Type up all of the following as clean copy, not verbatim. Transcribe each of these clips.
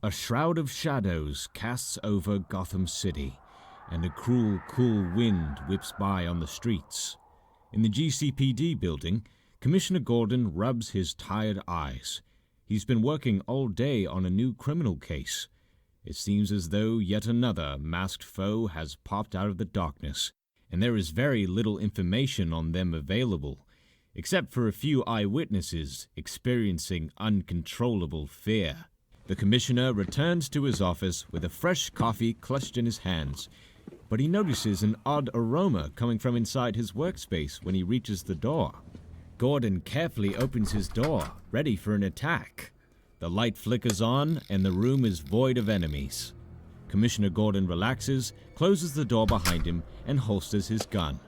A shroud of shadows casts over Gotham City, and a cruel, cool wind whips by on the streets. In the GCPD building, Commissioner Gordon rubs his tired eyes. He's been working all day on a new criminal case. It seems as though yet another masked foe has popped out of the darkness, and there is very little information on them available, except for a few eyewitnesses experiencing uncontrollable fear. The commissioner returns to his office with a fresh coffee clutched in his hands, but he notices an odd aroma coming from inside his workspace when he reaches the door. Gordon carefully opens his door, ready for an attack. The light flickers on, and the room is void of enemies. Commissioner Gordon relaxes, closes the door behind him, and holsters his gun.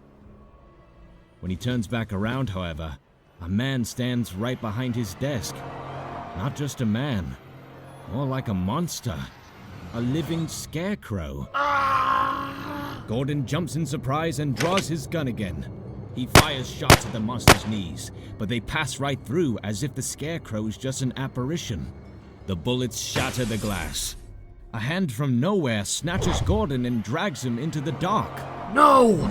When he turns back around, however, a man stands right behind his desk. Not just a man, more like a monster. A living Scarecrow. Gordon jumps in surprise and draws his gun again. He fires shots at the monster's knees, but they pass right through as if the Scarecrow is just an apparition. The bullets shatter the glass. A hand from nowhere snatches Gordon and drags him into the dark. No!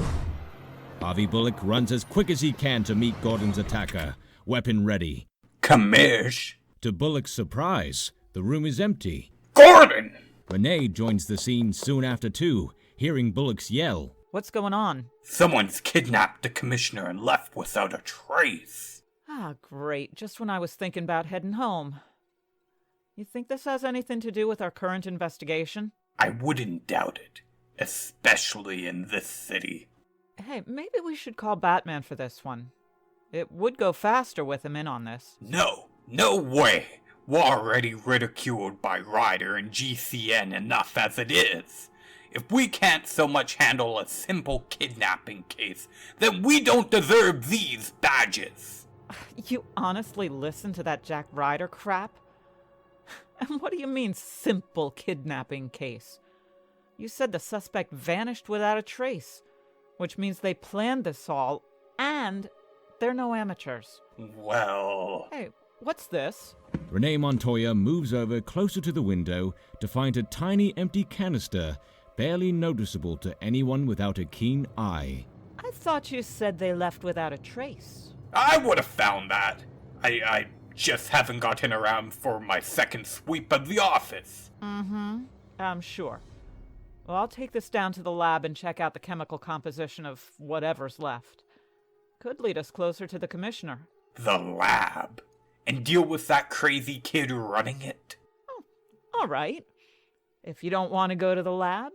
Harvey Bullock runs as quick as he can to meet Gordon's attacker, weapon ready. Commish! To Bullock's surprise, the room is empty. Gordon! Renee joins the scene soon after too, hearing Bullock's yell. What's going on? Someone's kidnapped the commissioner and left without a trace. Ah, great. Just when I was thinking about heading home. You think this has anything to do with our current investigation? I wouldn't doubt it, especially in this city. Hey, maybe we should call Batman for this one. It would go faster with him in on this. No way. We're already ridiculed by Ryder and GCN enough as it is. If we can't so much handle a simple kidnapping case, then we don't deserve these badges. You honestly listen to that Jack Ryder crap? And what do you mean, simple kidnapping case? You said the suspect vanished without a trace, which means they planned this all, and they're no amateurs. Well... Hey, what's this? Renee Montoya moves over closer to the window to find a tiny empty canister, barely noticeable to anyone without a keen eye. I thought you said they left without a trace. I would have found that. I just haven't gotten around for my second sweep of the office. I'm sure. Well, I'll take this down to the lab and check out the chemical composition of whatever's left. Could lead us closer to the commissioner. The lab? And deal with that crazy kid running it? Oh, all right. If you don't want to go to the lab,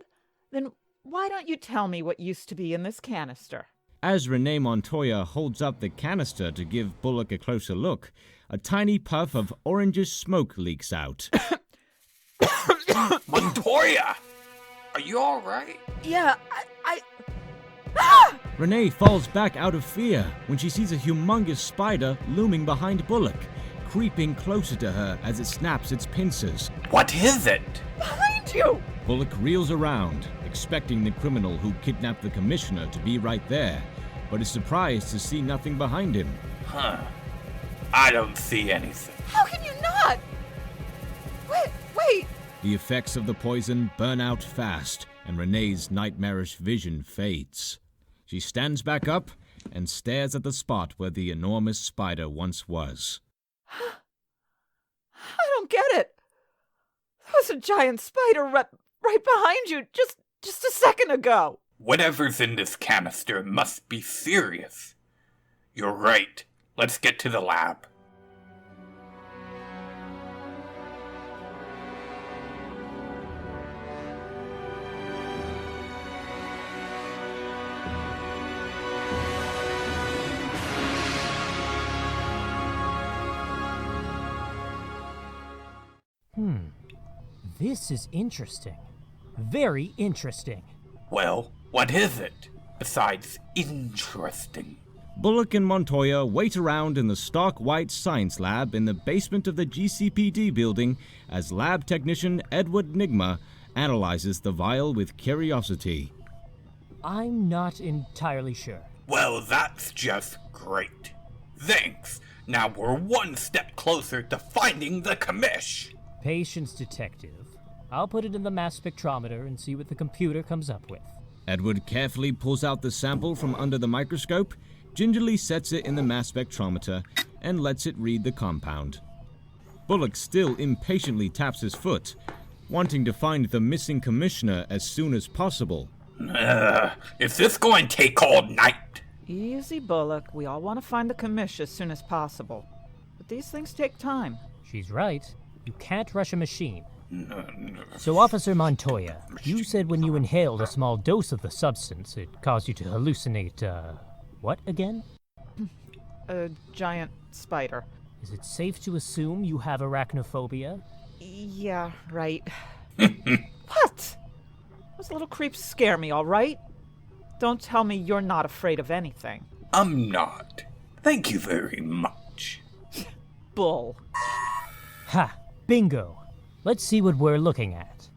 then why don't you tell me what used to be in this canister? As Renee Montoya holds up the canister to give Bullock a closer look, a tiny puff of orangish smoke leaks out. Montoya! Are you alright? Yeah, Renee falls back out of fear when she sees a humongous spider looming behind Bullock, creeping closer to her as it snaps its pincers. What is it? Behind you! Bullock reels around, expecting the criminal who kidnapped the commissioner to be right there, but is surprised to see nothing behind him. Huh. I don't see anything. How can you not? Wait! The effects of the poison burn out fast, and Renee's nightmarish vision fades. She stands back up and stares at the spot where the enormous spider once was. I don't get it. There was a giant spider right behind you just a second ago. Whatever's in this canister must be serious. You're right. Let's get to the lab. This is interesting. Very interesting. Well, what is it? Besides interesting. Bullock and Montoya wait around in the stark white science lab in the basement of the GCPD building as lab technician Edward Nygma analyzes the vial with curiosity. I'm not entirely sure. Well, that's just great. Thanks. Now we're one step closer to finding the commish. Patience, Detective. I'll put it in the mass spectrometer and see what the computer comes up with. Edward carefully pulls out the sample from under the microscope, gingerly sets it in the mass spectrometer, and lets it read the compound. Bullock still impatiently taps his foot, wanting to find the missing commissioner as soon as possible. Is this going to take all night? Easy, Bullock. We all want to find the commish as soon as possible. But these things take time. She's right. You can't rush a machine. So, Officer Montoya, you said when you inhaled a small dose of the substance, it caused you to hallucinate, what again? A giant spider. Is it safe to assume you have arachnophobia? Yeah, right. What? Those little creeps scare me, all right? Don't tell me you're not afraid of anything. I'm not. Thank you very much. Bull. Ha! Bingo! Let's see what we're looking at.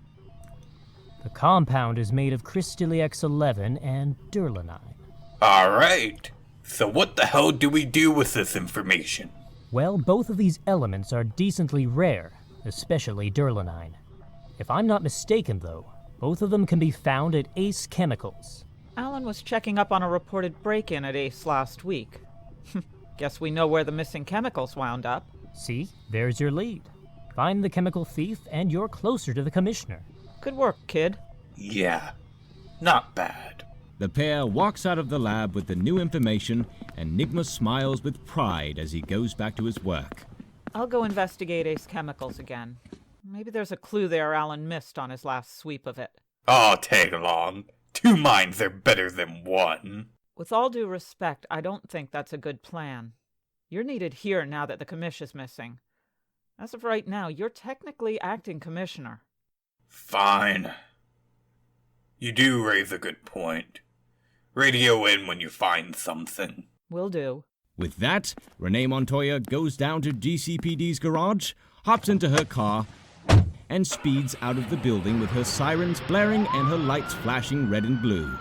The compound is made of Crystallix-11 and durlanine. Alright. So what the hell do we do with this information? Well, both of these elements are decently rare, especially durlanine. If I'm not mistaken, though, both of them can be found at Ace Chemicals. Alan was checking up on a reported break-in at Ace last week. Guess we know where the missing chemicals wound up. See, there's your lead. Find the chemical thief, and you're closer to the commissioner. Good work, kid. Yeah, not bad. The pair walks out of the lab with the new information, and Nygma smiles with pride as he goes back to his work. I'll go investigate Ace Chemicals again. Maybe there's a clue there Alan missed on his last sweep of it. I'll tag along. 2 minds are better than 1. With all due respect, I don't think that's a good plan. You're needed here now that the commish is missing. As of right now, you're technically acting commissioner. Fine. You do raise a good point. Radio in when you find something. Will do. With that, Renee Montoya goes down to GCPD's garage, hops into her car, and speeds out of the building with her sirens blaring and her lights flashing red and blue.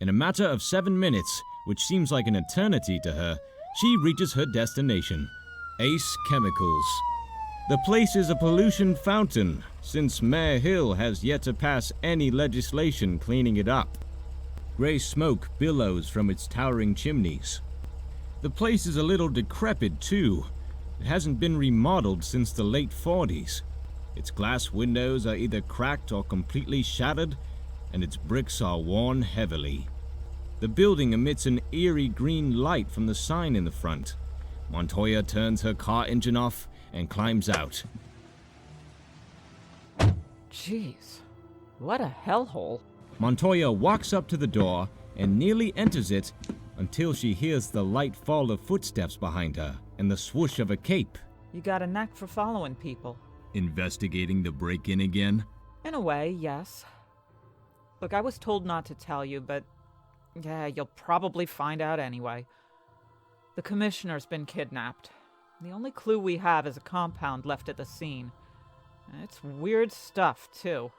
In a matter of 7 minutes, which seems like an eternity to her, she reaches her destination, Ace Chemicals. The place is a pollution fountain, since Mayor Hill has yet to pass any legislation cleaning it up. Gray smoke billows from its towering chimneys. The place is a little decrepit, too. It hasn't been remodeled since the late 40s. Its glass windows are either cracked or completely shattered, and its bricks are worn heavily. The building emits an eerie green light from the sign in the front. Montoya turns her car engine off and climbs out. Jeez, what a hellhole. Montoya walks up to the door and nearly enters it until she hears the light fall of footsteps behind her and the swoosh of a cape. You got a knack for following people. Investigating the break-in again? In a way, yes. Look, I was told not to tell you, but yeah, you'll probably find out anyway. The commissioner's been kidnapped. The only clue we have is a compound left at the scene. And it's weird stuff, too.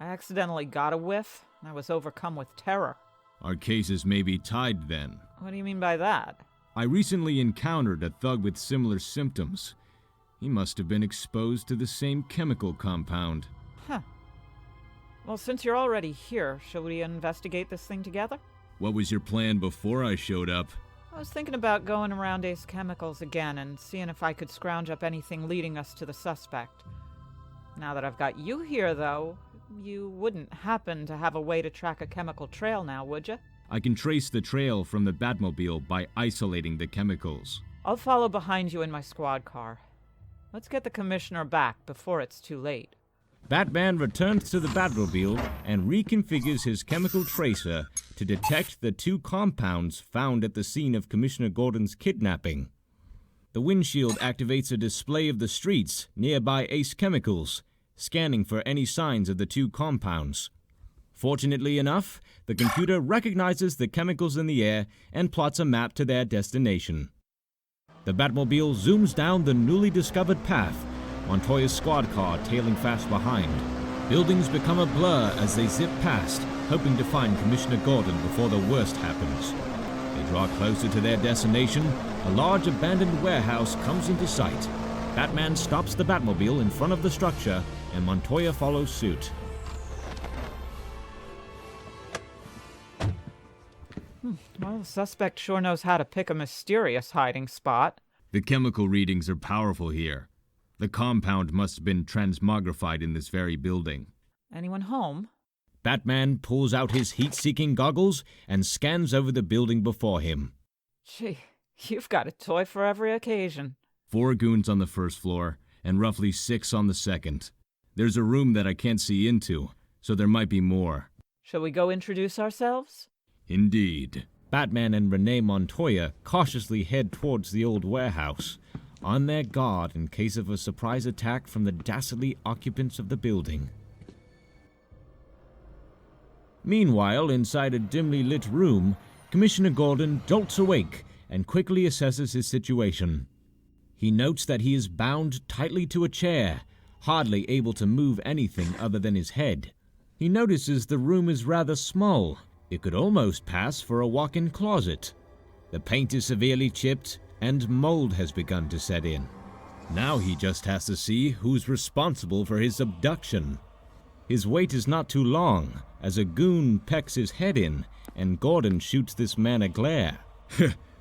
I accidentally got a whiff, and I was overcome with terror. Our cases may be tied then. What do you mean by that? I recently encountered a thug with similar symptoms. He must have been exposed to the same chemical compound. Huh. Well, since you're already here, shall we investigate this thing together? What was your plan before I showed up? I was thinking about going around Ace Chemicals again and seeing if I could scrounge up anything leading us to the suspect. Now that I've got you here, though, you wouldn't happen to have a way to track a chemical trail now, would you? I can trace the trail from the Batmobile by isolating the chemicals. I'll follow behind you in my squad car. Let's get the commissioner back before it's too late. Batman returns to the Batmobile and reconfigures his chemical tracer to detect the 2 compounds found at the scene of Commissioner Gordon's kidnapping. The windshield activates a display of the streets nearby Ace Chemicals, scanning for any signs of the 2 compounds. Fortunately enough, the computer recognizes the chemicals in the air and plots a map to their destination. The Batmobile zooms down the newly discovered path, Montoya's squad car tailing fast behind. Buildings become a blur as they zip past, hoping to find Commissioner Gordon before the worst happens. They draw closer to their destination A large abandoned warehouse comes into sight. Batman stops the Batmobile in front of the structure, and Montoya follows suit. Well, the suspect sure knows how to pick a mysterious hiding spot. The chemical readings are powerful here. The compound must have been transmogrified in this very building. Anyone home? Batman pulls out his heat-seeking goggles and scans over the building before him. Gee, you've got a toy for every occasion. 4 goons on the first floor, and roughly 6 on the second. There's a room that I can't see into, so there might be more. Shall we go introduce ourselves? Indeed. Batman and Renee Montoya cautiously head towards the old warehouse, on their guard in case of a surprise attack from the dastardly occupants of the building. Meanwhile, inside a dimly lit room, Commissioner Gordon jolts awake and quickly assesses his situation. He notes that he is bound tightly to a chair, hardly able to move anything other than his head. He notices the room is rather small. It could almost pass for a walk-in closet. The paint is severely chipped, and mold has begun to set in. Now he just has to see who's responsible for his abduction. His wait is not too long, as a goon pecks his head in, and Gordon shoots this man a glare.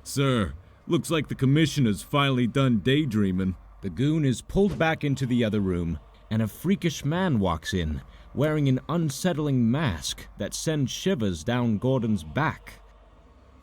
Sir, looks like the commissioner's finally done daydreaming. The goon is pulled back into the other room, and a freakish man walks in, wearing an unsettling mask that sends shivers down Gordon's back.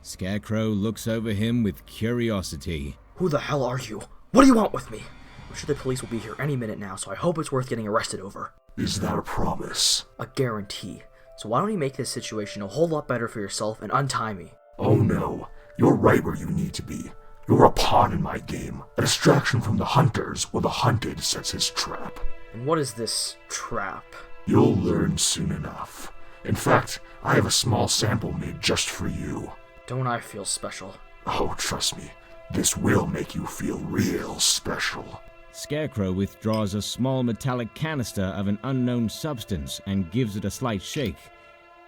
Scarecrow looks over him with curiosity. Who the hell are you? What do you want with me? I'm sure the police will be here any minute now, so I hope it's worth getting arrested over. Is that a promise? A guarantee. So why don't you make this situation a whole lot better for yourself and untie me? Oh no, you're right where you need to be. You're a pawn in my game, a distraction from the hunters while the hunted sets his trap. And what is this trap? You'll learn soon enough. In fact, I have a small sample made just for you. Don't I feel special? Oh, trust me, this will make you feel real special. Scarecrow withdraws a small metallic canister of an unknown substance and gives it a slight shake.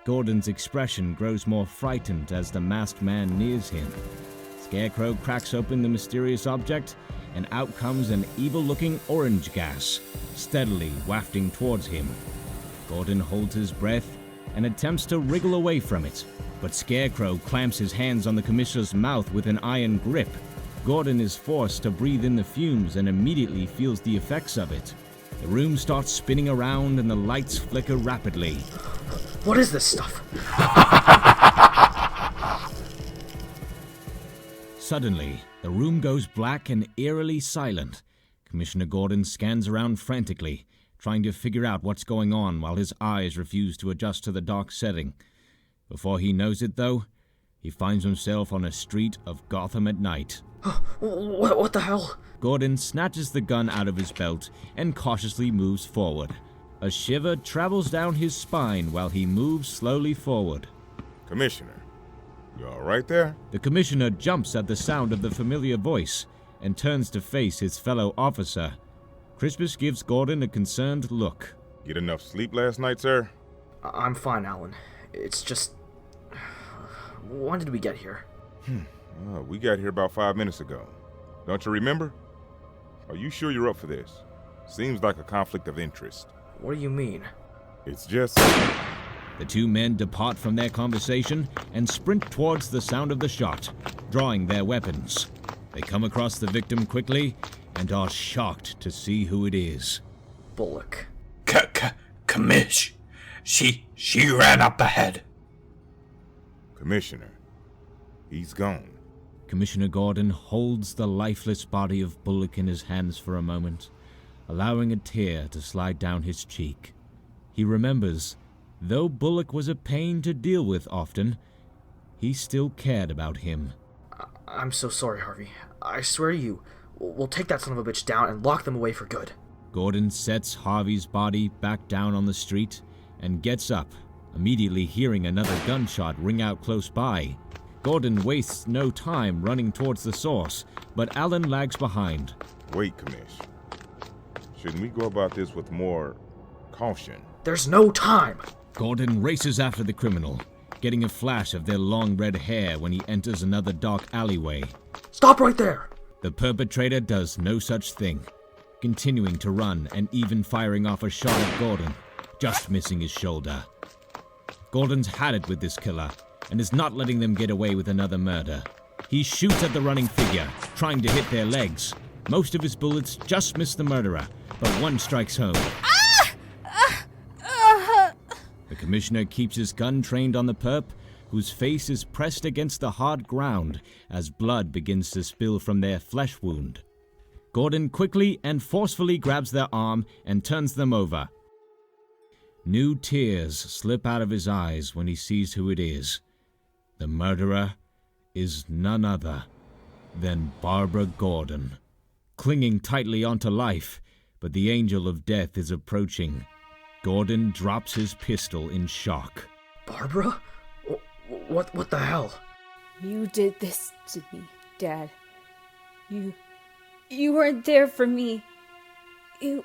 Gordon's expression grows more frightened as the masked man nears him. Scarecrow cracks open the mysterious object, and out comes an evil-looking orange gas, steadily wafting towards him. Gordon holds his breath and attempts to wriggle away from it, but Scarecrow clamps his hands on the commissioner's mouth with an iron grip. Gordon is forced to breathe in the fumes and immediately feels the effects of it. The room starts spinning around and the lights flicker rapidly. What is this stuff? Suddenly, the room goes black and eerily silent. Commissioner Gordon scans around frantically, trying to figure out what's going on while his eyes refuse to adjust to the dark setting. Before he knows it, though, he finds himself on a street of Gotham at night. What the hell? Gordon snatches the gun out of his belt and cautiously moves forward. A shiver travels down his spine while he moves slowly forward. Commissioner, you all right there? The commissioner jumps at the sound of the familiar voice and turns to face his fellow officer. Crispus gives Gordon a concerned look. Get enough sleep last night, sir? I'm fine, Alan. It's just... When did we get here? We got here about 5 minutes ago. Don't you remember? Are you sure you're up for this? Seems like a conflict of interest. What do you mean? It's just... The two men depart from their conversation and sprint towards the sound of the shot, drawing their weapons. They come across the victim quickly and are shocked to see who it is. Bullock. Commish. She ran up ahead. Commissioner, he's gone. Commissioner Gordon holds the lifeless body of Bullock in his hands for a moment, allowing a tear to slide down his cheek. He remembers, though Bullock was a pain to deal with often, he still cared about him. I'm so sorry, Harvey. I swear to you, we'll take that son of a bitch down and lock them away for good. Gordon sets Harvey's body back down on the street and gets up, immediately hearing another gunshot ring out close by. Gordon wastes no time running towards the source, but Alan lags behind. Wait, Commish. Shouldn't we go about this with more caution? There's no time! Gordon races after the criminal. getting a flash of their long red hair when he enters another dark alleyway. Stop right there! The perpetrator does no such thing, continuing to run and even firing off a shot at Gordon, just missing his shoulder. Gordon's had it with this killer and is not letting them get away with another murder. He shoots at the running figure, trying to hit their legs. Most of his bullets just miss the murderer, but one strikes home. The commissioner keeps his gun trained on the perp, whose face is pressed against the hard ground as blood begins to spill from their flesh wound. Gordon quickly and forcefully grabs their arm and turns them over. New tears slip out of his eyes when he sees who it is. The murderer is none other than Barbara Gordon. Clinging tightly onto life, but the angel of death is approaching. Gordon drops his pistol in shock. Barbara? What the hell? You did this to me, Dad. You weren't there for me. You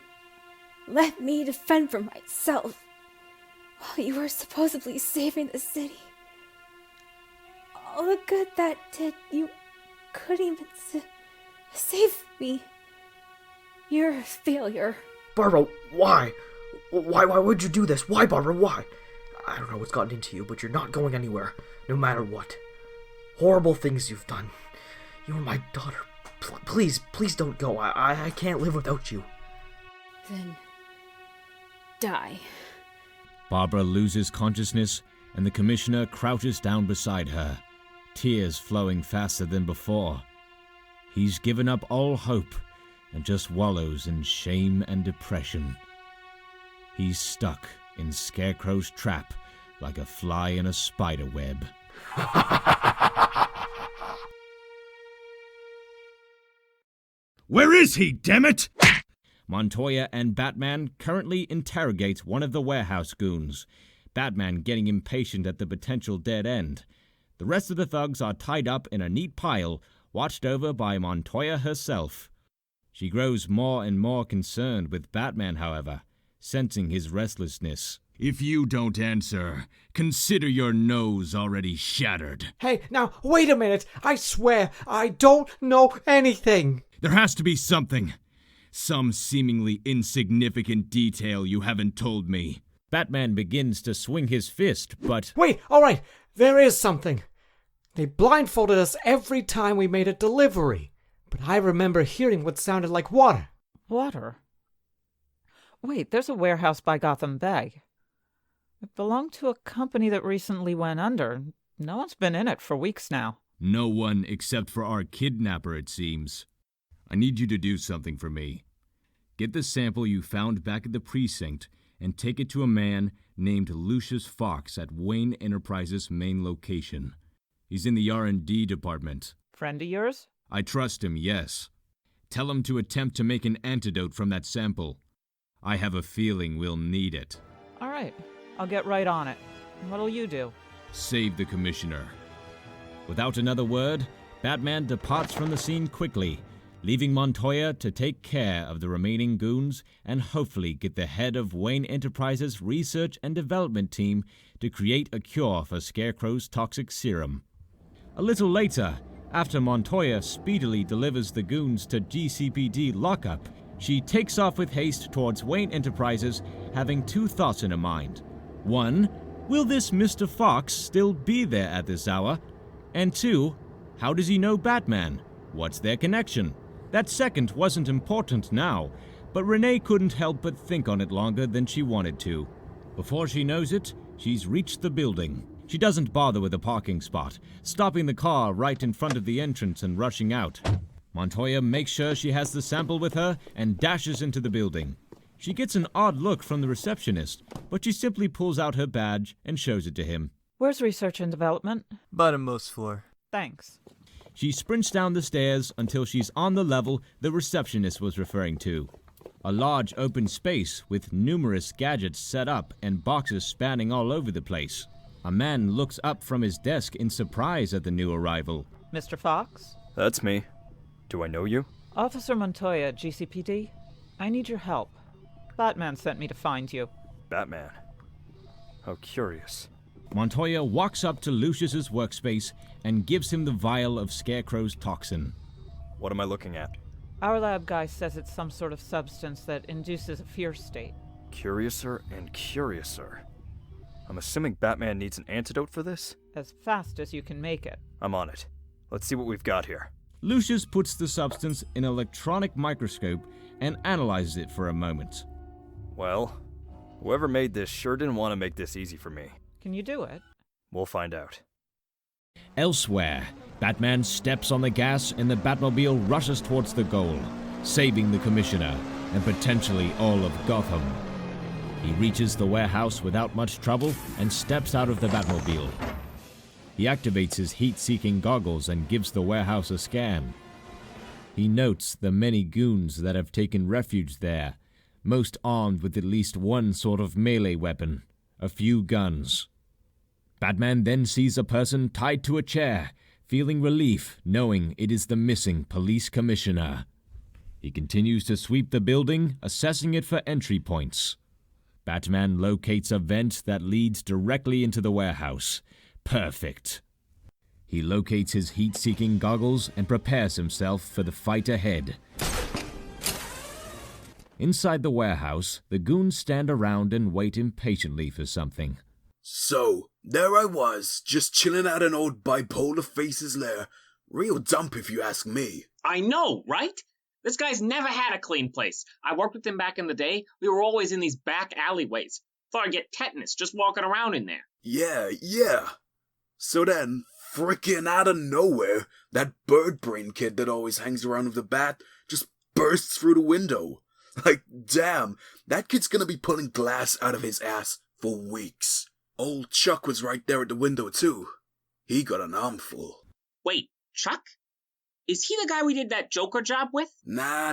let me defend for myself while you were supposedly saving the city. All the good that did, you couldn't even save me. You're a failure. Barbara, why? Why would you do this? Why, Barbara, why? I don't know what's gotten into you, but you're not going anywhere, no matter what. Horrible things you've done. You're my daughter. Please don't go. I can't live without you. Then die. Barbara loses consciousness, and the commissioner crouches down beside her, tears flowing faster than before. He's given up all hope and just wallows in shame and depression. He's stuck in Scarecrow's trap like a fly in a spider web. Where is he, damn it? Montoya and Batman currently interrogate one of the warehouse goons, Batman getting impatient at the potential dead end. The rest of the thugs are tied up in a neat pile, watched over by Montoya herself. She grows more and more concerned with Batman, however, sensing his restlessness. If you don't answer, consider your nose already shattered. Hey, now, wait a minute. I swear, I don't know anything. There has to be something. Some seemingly insignificant detail you haven't told me. Batman begins to swing his fist, but... Wait, all right, there is something. They blindfolded us every time we made a delivery, but I remember hearing what sounded like water. Water? Wait, there's a warehouse by Gotham Bay. It belonged to a company that recently went under. No one's been in it for weeks now. No one except for our kidnapper, it seems. I need you to do something for me. Get the sample you found back at the precinct and take it to a man named Lucius Fox at Wayne Enterprises' main location. He's in the R&D department. Friend of yours? I trust him, yes. Tell him to attempt to make an antidote from that sample. I have a feeling we'll need it. All right, I'll get right on it. What'll you do? Save the commissioner. Without another word, Batman departs from the scene quickly, leaving Montoya to take care of the remaining goons and hopefully get the head of Wayne Enterprises' research and development team to create a cure for Scarecrow's toxic serum. A little later, after Montoya speedily delivers the goons to GCPD lockup, she takes off with haste towards Wayne Enterprises, having two thoughts in her mind. One, will this Mr. Fox still be there at this hour? And two, how does he know Batman? What's their connection? That second wasn't important now, but Renee couldn't help but think on it longer than she wanted to. Before she knows it, she's reached the building. She doesn't bother with a parking spot, stopping the car right in front of the entrance and rushing out. Montoya makes sure she has the sample with her and dashes into the building. She gets an odd look from the receptionist, but she simply pulls out her badge and shows it to him. Where's research and development? Bottommost floor. Thanks. She sprints down the stairs until she's on the level the receptionist was referring to. A large open space with numerous gadgets set up and boxes spanning all over the place. A man looks up from his desk in surprise at the new arrival. Mr. Fox? That's me. Do I know you? Officer Montoya, GCPD. I need your help. Batman sent me to find you. Batman? How curious. Montoya walks up to Lucius's workspace and gives him the vial of Scarecrow's toxin. What am I looking at? Our lab guy says it's some sort of substance that induces a fear state. Curiouser and curiouser. I'm assuming Batman needs an antidote for this? As fast as you can make it. I'm on it. Let's see what we've got here. Lucius puts the substance in an electronic microscope and analyzes it for a moment. Well, whoever made this sure didn't want to make this easy for me. Can you do it? We'll find out. Elsewhere, Batman steps on the gas and the Batmobile rushes towards the goal, saving the Commissioner and potentially all of Gotham. He reaches the warehouse without much trouble and steps out of the Batmobile. He activates his heat-seeking goggles and gives the warehouse a scan. He notes the many goons that have taken refuge there, most armed with at least one sort of melee weapon, a few guns. Batman then sees a person tied to a chair, feeling relief knowing it is the missing police commissioner. He continues to sweep the building, assessing it for entry points. Batman locates a vent that leads directly into the warehouse. Perfect. He locates his heat-seeking goggles and prepares himself for the fight ahead. Inside the warehouse, the goons stand around and wait impatiently for something. So, there I was, just chilling out in old bipolar face's lair. Real dump if you ask me. I know, right? This guy's never had a clean place. I worked with him back in the day. We were always in these back alleyways. Thought I'd get tetanus just walking around in there. Yeah. So then, frickin' out of nowhere, that bird brain kid that always hangs around with the bat just bursts through the window. Like, damn, that kid's gonna be pulling glass out of his ass for weeks. Old Chuck was right there at the window, too. He got an armful. Wait, Chuck? Is he the guy we did that Joker job with? Nah,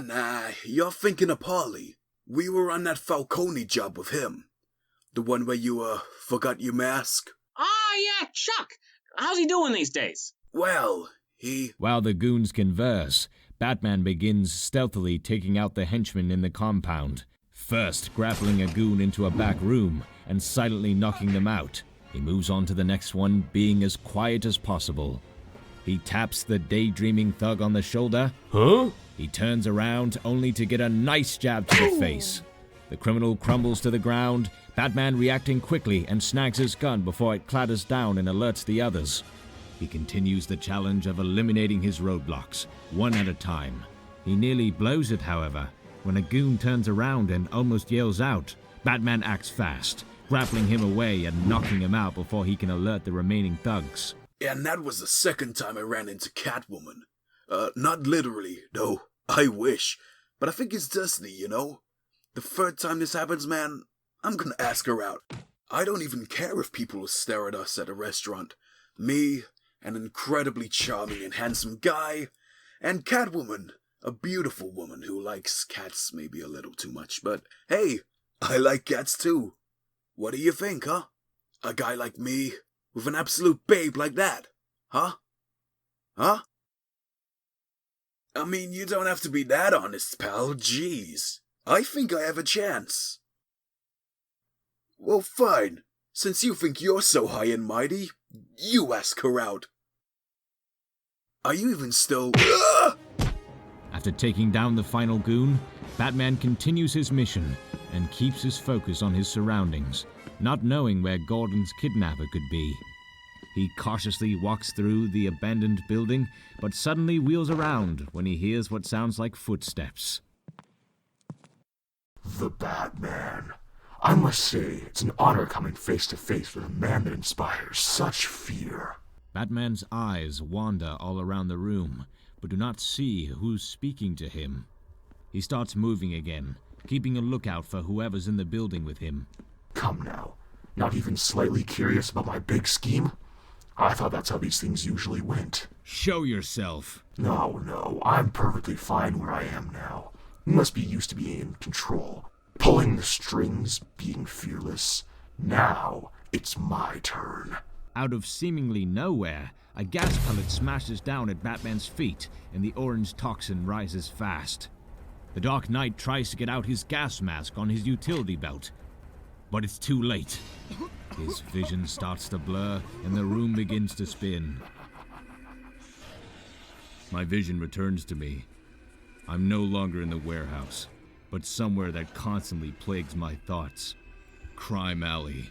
you're thinking of Paulie. We were on that Falcone job with him. The one where you, forgot your mask? Ah, yeah, Chuck! How's he doing these days? Well, While the goons converse, Batman begins stealthily taking out the henchmen in the compound, first grappling a goon into a back room and silently knocking them out. He moves on to the next one, being as quiet as possible. He taps the daydreaming thug on the shoulder. Huh? He turns around only to get a nice jab to the face. The criminal crumbles to the ground, Batman reacting quickly and snags his gun before it clatters down and alerts the others. He continues the challenge of eliminating his roadblocks, one at a time. He nearly blows it, however, when a goon turns around and almost yells out. Batman acts fast, grappling him away and knocking him out before he can alert the remaining thugs. And that was the second time I ran into Catwoman. Not literally, though. I wish. But I think it's destiny, you know? The third time this happens, man, I'm gonna ask her out. I don't even care if people will stare at us at a restaurant. Me, an incredibly charming and handsome guy, and Catwoman, a beautiful woman who likes cats maybe a little too much, but hey, I like cats too. What do you think, huh? A guy like me, with an absolute babe like that, huh? Huh? I mean, you don't have to be that honest, pal, jeez. I think I have a chance. Well, fine. Since you think you're so high and mighty, you ask her out. Are you even still... After taking down the final goon, Batman continues his mission and keeps his focus on his surroundings, not knowing where Gordon's kidnapper could be. He cautiously walks through the abandoned building, but suddenly wheels around when he hears what sounds like footsteps. The Batman. I must say, it's an honor coming face to face with a man that inspires such fear. Batman's eyes wander all around the room, but do not see who's speaking to him. He starts moving again, keeping a lookout for whoever's in the building with him. Come now, not even slightly curious about my big scheme? I thought that's how these things usually went. Show yourself. No, I'm perfectly fine where I am now. You must be used to being in control, pulling the strings, being fearless. Now, it's my turn. Out of seemingly nowhere, a gas pellet smashes down at Batman's feet, and the orange toxin rises fast. The Dark Knight tries to get out his gas mask on his utility belt, but it's too late. His vision starts to blur, and the room begins to spin. My vision returns to me. I'm no longer in the warehouse, but somewhere that constantly plagues my thoughts. Crime Alley.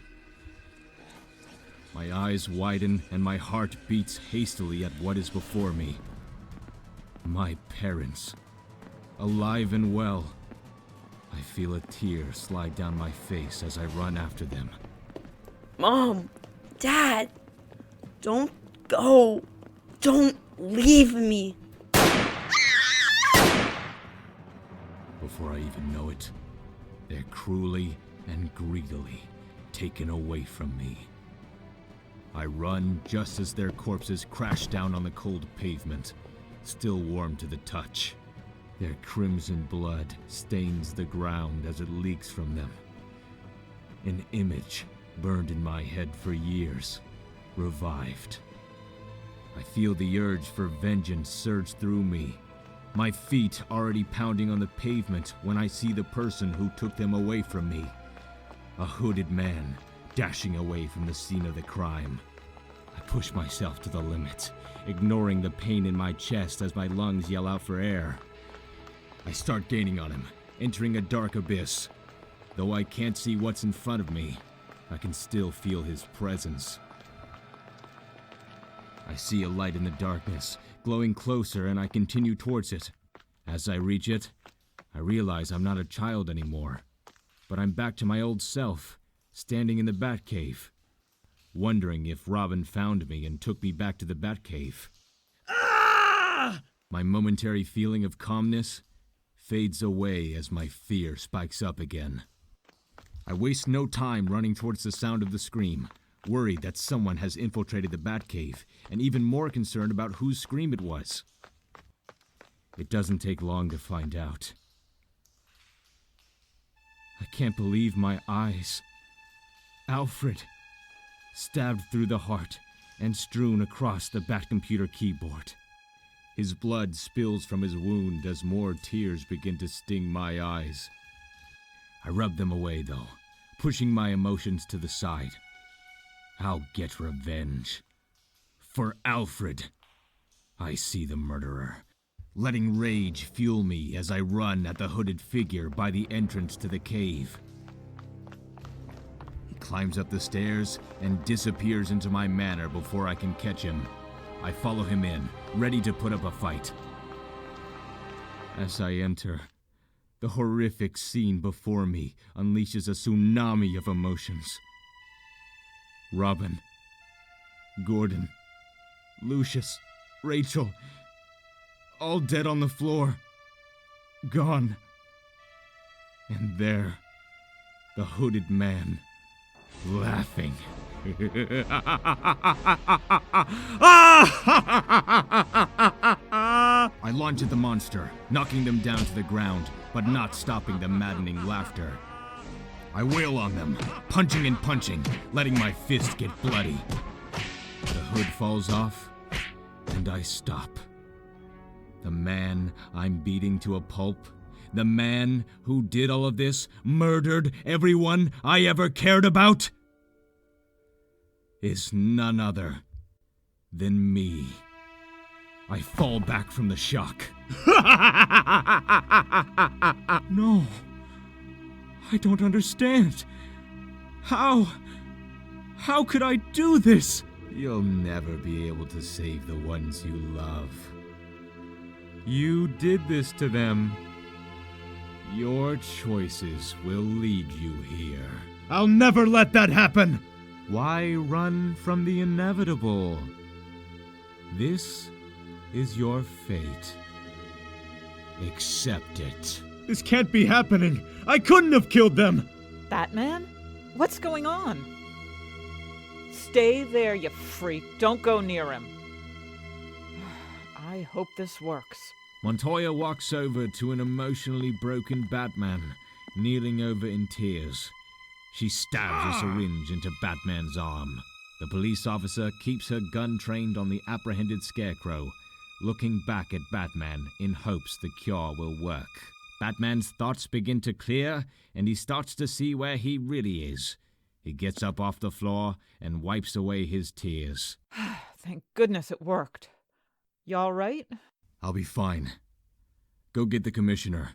My eyes widen and my heart beats hastily at what is before me. My parents. Alive and well. I feel a tear slide down my face as I run after them. Mom, Dad, don't go. Don't leave me. Before I even know it, they're cruelly and greedily taken away from me. I run just as their corpses crash down on the cold pavement, still warm to the touch. Their crimson blood stains the ground as it leaks from them. An image burned in my head for years, revived. I feel the urge for vengeance surge through me, my feet already pounding on the pavement when I see the person who took them away from me. A hooded man dashing away from the scene of the crime. I push myself to the limit, ignoring the pain in my chest as my lungs yell out for air. I start gaining on him, entering a dark abyss. Though I can't see what's in front of me, I can still feel his presence. I see a light in the darkness, glowing closer, and I continue towards it. As I reach it, I realize I'm not a child anymore, but I'm back to my old self, standing in the Batcave, wondering if Robin found me and took me back to the Batcave. Ah! My momentary feeling of calmness fades away as my fear spikes up again. I waste no time running towards the sound of the scream, worried that someone has infiltrated the Batcave, and even more concerned about whose scream it was. It doesn't take long to find out. I can't believe my eyes. Alfred, stabbed through the heart and strewn across the Batcomputer keyboard. His blood spills from his wound as more tears begin to sting my eyes. I rub them away, though, pushing my emotions to the side. I'll get revenge. For Alfred. I see the murderer, letting rage fuel me as I run at the hooded figure by the entrance to the cave. He climbs up the stairs and disappears into my manor before I can catch him. I follow him in, ready to put up a fight. As I enter, the horrific scene before me unleashes a tsunami of emotions. Robin, Gordon, Lucius, Rachel, all dead on the floor. Gone. And there, the hooded man, laughing. I launch at the monster, knocking them down to the ground, but not stopping the maddening laughter. I wail on them, punching and punching, letting my fist get bloody. The hood falls off, and I stop. The man I'm beating to a pulp, the man who did all of this, murdered everyone I ever cared about, is none other than me. I fall back from the shock. No. I don't understand. How could I do this? You'll never be able to save the ones you love. You did this to them. Your choices will lead you here. I'll never let that happen! Why run from the inevitable? This is your fate. Accept it. This can't be happening! I couldn't have killed them! Batman? What's going on? Stay there, you freak. Don't go near him. I hope this works. Montoya walks over to an emotionally broken Batman, kneeling over in tears. She stabs a syringe into Batman's arm. The police officer keeps her gun trained on the apprehended Scarecrow, looking back at Batman in hopes the cure will work. Batman's thoughts begin to clear, and he starts to see where he really is. He gets up off the floor and wipes away his tears. Thank goodness it worked. You all right? I'll be fine. Go get the commissioner.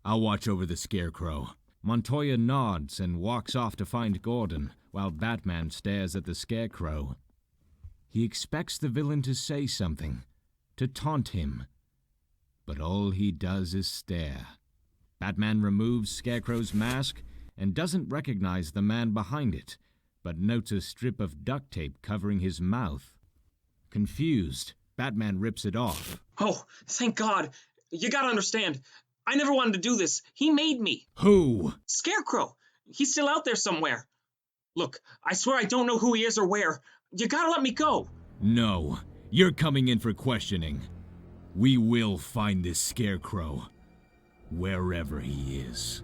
I'll watch over the Scarecrow. Montoya nods and walks off to find Gordon, while Batman stares at the Scarecrow. He expects the villain to say something, to taunt him. But all he does is stare. Batman removes Scarecrow's mask and doesn't recognize the man behind it, but notes a strip of duct tape covering his mouth. Confused, Batman rips it off. Oh, thank God. You gotta understand. I never wanted to do this. He made me. Who? Scarecrow. He's still out there somewhere. Look, I swear I don't know who he is or where. You gotta let me go. No, you're coming in for questioning. We will find this Scarecrow, wherever he is.